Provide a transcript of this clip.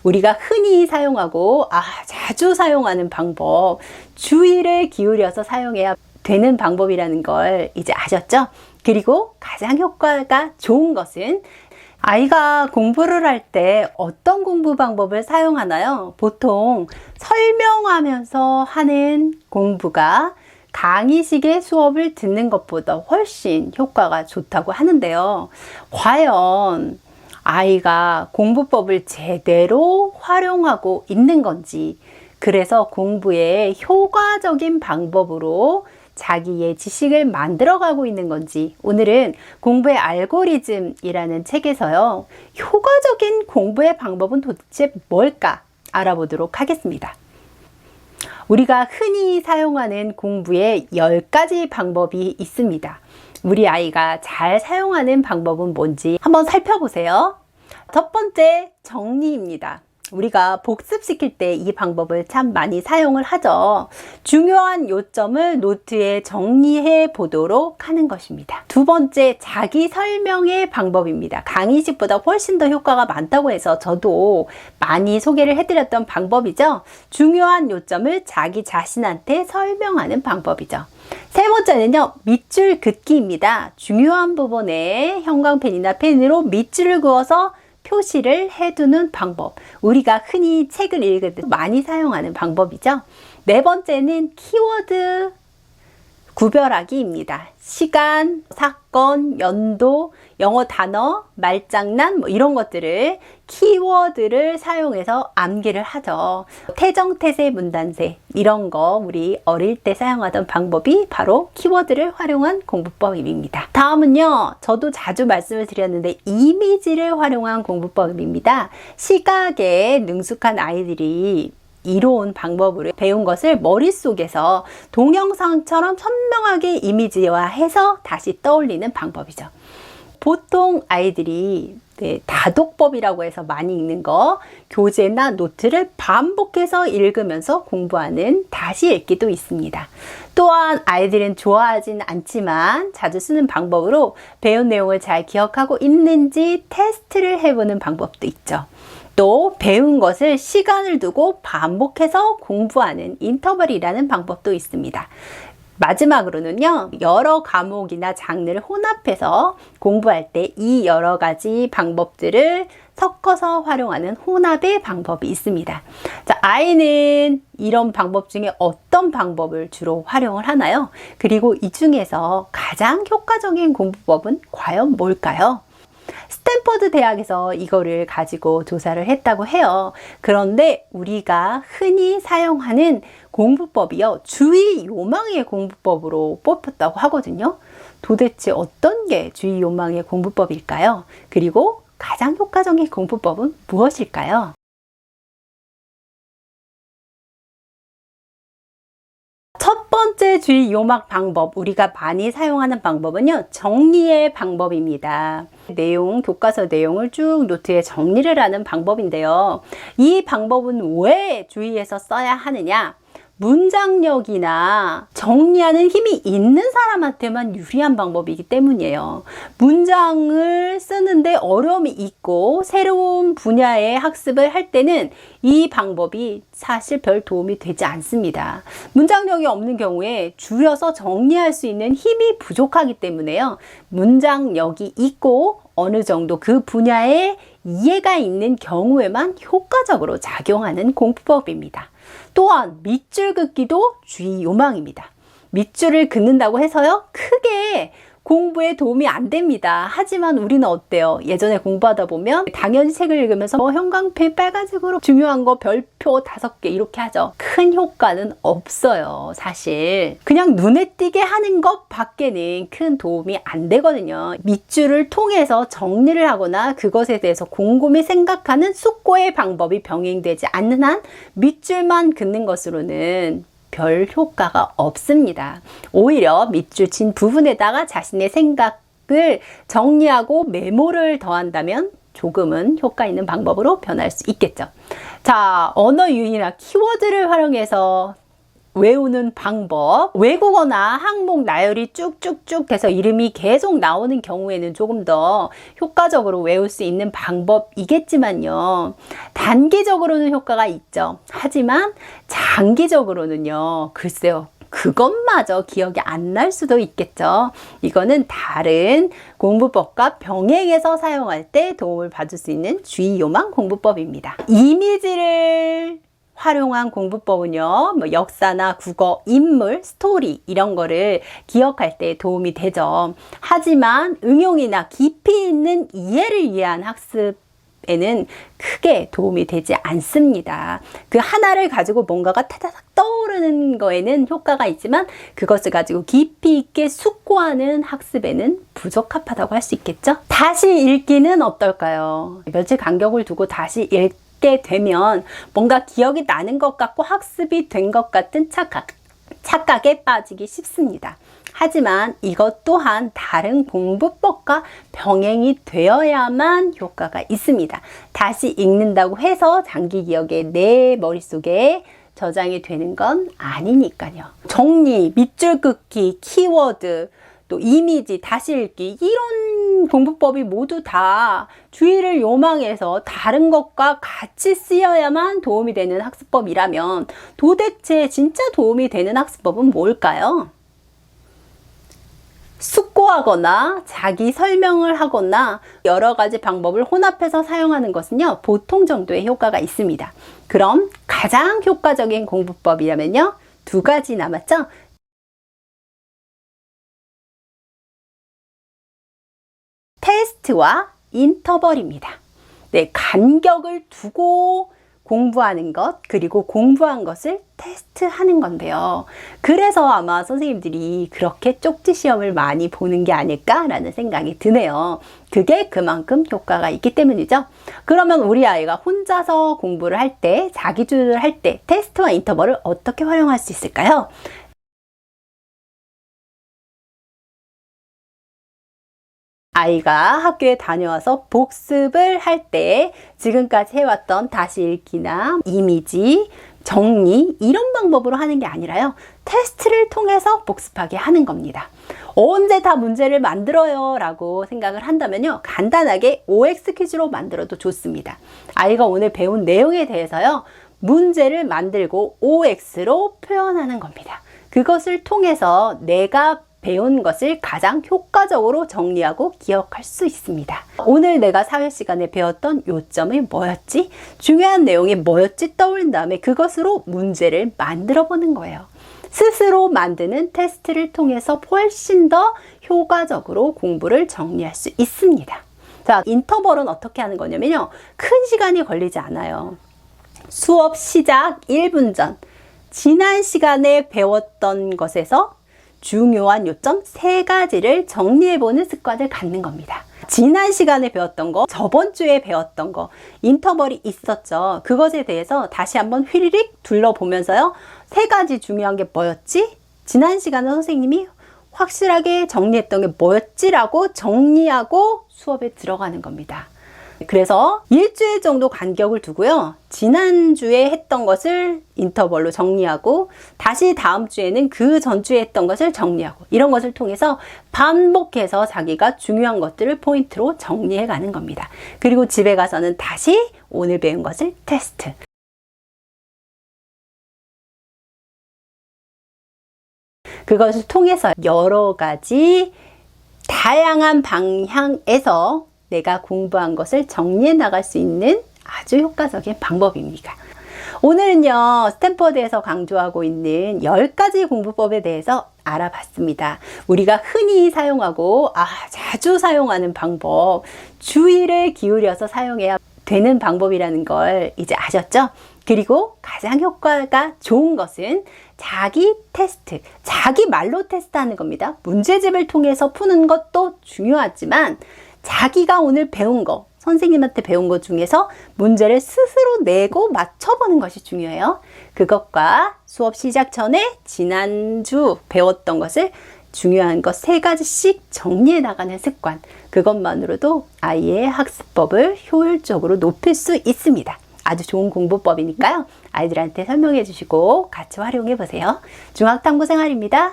우리가 흔히 사용하고 자주 사용하는 방법, 주의를 기울여서 사용해야 되는 방법이라는 걸 이제 아셨죠? 그리고 가장 효과가 좋은 것은 아이가 공부를 할 때 어떤 공부 방법을 사용하나요? 보통 설명하면서 하는 공부가 강의식의 수업을 듣는 것보다 훨씬 효과가 좋다고 하는데요. 과연 아이가 공부법을 제대로 활용하고 있는 건지, 그래서 공부에 효과적인 방법으로 자기의 지식을 만들어가고 있는 건지, 오늘은 공부의 알고리즘이라는 책에서요, 효과적인 공부의 방법은 도대체 뭘까 알아보도록 하겠습니다. 우리가 흔히 사용하는 공부에 10가지 방법이 있습니다. 우리 아이가 잘 사용하는 방법은 뭔지 한번 살펴보세요. 첫 번째, 정리입니다. 우리가 복습시킬 때 이 방법을 참 많이 사용을 하죠. 중요한 요점을 노트에 정리해 보도록 하는 것입니다. 두 번째, 자기 설명의 방법입니다. 강의식보다 훨씬 더 효과가 많다고 해서 저도 많이 소개를 해드렸던 방법이죠. 중요한 요점을 자기 자신한테 설명하는 방법이죠. 세 번째는요, 밑줄 긋기입니다. 중요한 부분에 형광펜이나 펜으로 밑줄을 그어서 표시를 해두는 방법. 우리가 흔히 책을 읽을 때 많이 사용하는 방법이죠. 네 번째는 키워드 구별하기입니다. 시간, 사건, 연도, 영어 단어, 말장난 이런 것들을 키워드를 사용해서 암기를 하죠. 태정태세, 문단세 이런 거 우리 어릴 때 사용하던 방법이 바로 키워드를 활용한 공부법입니다. 다음은요, 저도 자주 말씀을 드렸는데 이미지를 활용한 공부법입니다. 시각에 능숙한 아이들이 이로운 방법으로 배운 것을 머릿속에서 동영상처럼 선명하게 이미지화해서 다시 떠올리는 방법이죠. 보통 아이들이 다독법이라고 해서 많이 읽는 거, 교재나 노트를 반복해서 읽으면서 공부하는 다시 읽기도 있습니다. 또한 아이들은 좋아하진 않지만 자주 쓰는 방법으로 배운 내용을 잘 기억하고 있는지 테스트를 해보는 방법도 있죠. 또 배운 것을 시간을 두고 반복해서 공부하는 인터벌이라는 방법도 있습니다. 마지막으로는요, 여러 과목이나 장르를 혼합해서 공부할 때 이 여러 가지 방법들을 섞어서 활용하는 혼합의 방법이 있습니다. 자, 아이는 이런 방법 중에 어떤 방법을 주로 활용을 하나요? 그리고 이 중에서 가장 효과적인 공부법은 과연 뭘까요? 스탠퍼드 대학에서 이거를 가지고 조사를 했다고 해요. 그런데 우리가 흔히 사용하는 공부법이요, 주의 요망의 공부법으로 뽑혔다고 하거든요. 도대체 어떤 게 주의 요망의 공부법일까요? 그리고 가장 효과적인 공부법은 무엇일까요? 첫 번째 주의 요막 방법, 우리가 많이 사용하는 방법은요, 정리의 방법입니다. 교과서 내용을 쭉 노트에 정리를 하는 방법인데요. 이 방법은 왜 주의해서 써야 하느냐? 문장력이나 정리하는 힘이 있는 사람한테만 유리한 방법이기 때문이에요. 문장을 쓰는데 어려움이 있고 새로운 분야의 학습을 할 때는 이 방법이 사실 별 도움이 되지 않습니다. 문장력이 없는 경우에 줄여서 정리할 수 있는 힘이 부족하기 때문에요. 문장력이 있고 어느 정도 그 분야에 이해가 있는 경우에만 효과적으로 작용하는 공부법입니다. 또한 밑줄 긋기도 주의 요망입니다. 밑줄을 긋는다고 해서요, 크게 공부에 도움이 안 됩니다. 하지만 우리는 어때요? 예전에 공부하다 보면 당연히 책을 읽으면서 형광펜 빨간색으로 중요한 거 별표 5개 이렇게 하죠. 큰 효과는 없어요, 사실. 그냥 눈에 띄게 하는 것 밖에는 큰 도움이 안 되거든요. 밑줄을 통해서 정리를 하거나 그것에 대해서 곰곰이 생각하는 숙고의 방법이 병행되지 않는 한 밑줄만 긋는 것으로는 별 효과가 없습니다. 오히려 밑줄 친 부분에다가 자신의 생각을 정리하고 메모를 더한다면 조금은 효과 있는 방법으로 변할 수 있겠죠. 자, 언어 유희나 키워드를 활용해서 외우는 방법, 외국어나 항목 나열이 쭉쭉쭉 돼서 이름이 계속 나오는 경우에는 조금 더 효과적으로 외울 수 있는 방법이겠지만요. 단기적으로는 효과가 있죠. 하지만 장기적으로는요, 글쎄요, 그것마저 기억이 안 날 수도 있겠죠. 이거는 다른 공부법과 병행해서 사용할 때 도움을 받을 수 있는 주의요망 공부법입니다. 이미지를 활용한 공부법은요, 뭐 역사나 국어, 인물, 스토리 이런 거를 기억할 때 도움이 되죠. 하지만 응용이나 깊이 있는 이해를 위한 학습에는 크게 도움이 되지 않습니다. 그 하나를 가지고 뭔가가 타다닥 떠오르는 거에는 효과가 있지만 그것을 가지고 깊이 있게 숙고하는 학습에는 부적합하다고 할 수 있겠죠. 다시 읽기는 어떨까요? 며칠 간격을 두고 다시 읽게 되면 뭔가 기억이 나는 것 같고 학습이 된 것 같은 착각에 빠지기 쉽습니다. 하지만 이것 또한 다른 공부법과 병행이 되어야만 효과가 있습니다. 다시 읽는다고 해서 장기 기억에 내 머릿속에 저장이 되는 건 아니니까요. 정리, 밑줄 긋기, 키워드, 또 이미지, 다시 읽기 이런 공부법이 모두 다 주의를 요망해서 다른 것과 같이 쓰여야만 도움이 되는 학습법이라면 도대체 진짜 도움이 되는 학습법은 뭘까요? 숙고하거나 자기 설명을 하거나 여러 가지 방법을 혼합해서 사용하는 것은요, 보통 정도의 효과가 있습니다. 그럼 가장 효과적인 공부법이라면요, 두 가지 남았죠? 테스트와 인터벌입니다. 네, 간격을 두고 공부하는 것, 그리고 공부한 것을 테스트하는 건데요. 그래서 아마 선생님들이 그렇게 쪽지 시험을 많이 보는 게 아닐까라는 생각이 드네요. 그게 그만큼 효과가 있기 때문이죠. 그러면 우리 아이가 혼자서 공부를 할 때, 자기주도를 할 때 테스트와 인터벌을 어떻게 활용할 수 있을까요? 아이가 학교에 다녀와서 복습을 할 때 지금까지 해왔던 다시 읽기나 이미지, 정리 이런 방법으로 하는 게 아니라요. 테스트를 통해서 복습하게 하는 겁니다. 언제 다 문제를 만들어요 라고 생각을 한다면요. 간단하게 OX 퀴즈로 만들어도 좋습니다. 아이가 오늘 배운 내용에 대해서요. 문제를 만들고 OX로 표현하는 겁니다. 그것을 통해서 내가 배운 것을 가장 효과적으로 정리하고 기억할 수 있습니다. 오늘 내가 사회 시간에 배웠던 요점이 뭐였지? 중요한 내용이 뭐였지? 떠올린 다음에 그것으로 문제를 만들어 보는 거예요. 스스로 만드는 테스트를 통해서 훨씬 더 효과적으로 공부를 정리할 수 있습니다. 자, 인터벌은 어떻게 하는 거냐면요. 큰 시간이 걸리지 않아요. 수업 시작 1분 전, 지난 시간에 배웠던 것에서 중요한 요점 3가지를 정리해보는 습관을 갖는 겁니다. 지난 시간에 배웠던 거, 저번 주에 배웠던 거, 인터벌이 있었죠. 그것에 대해서 다시 한번 휘리릭 둘러보면서요. 3가지 중요한 게 뭐였지? 지난 시간에 선생님이 확실하게 정리했던 게 뭐였지라고 정리하고 수업에 들어가는 겁니다. 그래서 일주일 정도 간격을 두고요. 지난주에 했던 것을 인터벌로 정리하고 다시 다음 주에는 그 전주에 했던 것을 정리하고 이런 것을 통해서 반복해서 자기가 중요한 것들을 포인트로 정리해 가는 겁니다. 그리고 집에 가서는 다시 오늘 배운 것을 테스트. 그것을 통해서 여러 가지 다양한 방향에서 내가 공부한 것을 정리해 나갈 수 있는 아주 효과적인 방법입니다. 오늘은요, 스탠퍼드에서 강조하고 있는 10가지 공부법에 대해서 알아봤습니다. 우리가 흔히 사용하고 자주 사용하는 방법, 주의를 기울여서 사용해야 되는 방법이라는 걸 이제 아셨죠? 그리고 가장 효과가 좋은 것은 자기 테스트, 자기 말로 테스트하는 겁니다. 문제집을 통해서 푸는 것도 중요하지만 자기가 오늘 배운 거, 선생님한테 배운 것 중에서 문제를 스스로 내고 맞춰보는 것이 중요해요. 그것과 수업 시작 전에 지난주 배웠던 것을 중요한 것 3가지씩 정리해 나가는 습관. 그것만으로도 아이의 학습법을 효율적으로 높일 수 있습니다. 아주 좋은 공부법이니까요. 아이들한테 설명해 주시고 같이 활용해 보세요. 중학탐구 생활입니다.